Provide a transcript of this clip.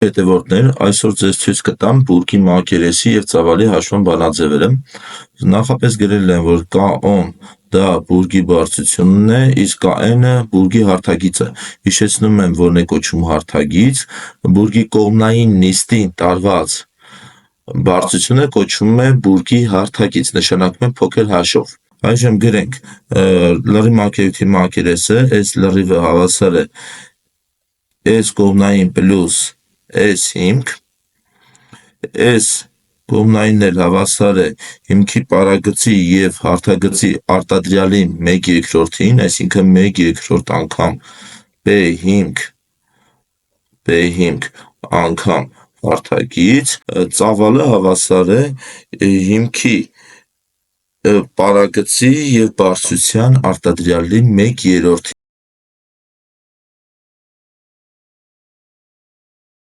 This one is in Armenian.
Հետևորդներ, այսօր ձեզ ցույց կտամ բուրգի մակերեսի և ծավալի հաշվման բանաձևերը։ Նախապես գրել եմ, որ KO-ն դա բուրգի բարձրությունն է, իսկ KN-ը բուրգի հարթագիծը։ Հիշեցնում եմ, որն է կոչվում հարթագիծ, բուրգի կողմնային նիստին տարված բարձրությունը կոչվում է բուրգի հարթագիծ, նշանակում է փոքր հաշվով։ Այժմ գրենք լրի մակերևույթի մակերեսը, այս լրիվը հավասար է S կողմնային պլյուս S հիմք, S կողմնայինն էլ հավասար է հիմքի պարագծի և հարթագծի արտադրյալի 1/2-ին, այսինքն 1/2 անգամ P հիմք անգամ հարթագիծ, ծավալը հավասար է հիմքի պարագծի և բարձրության արտադրյալի 1/3-ին։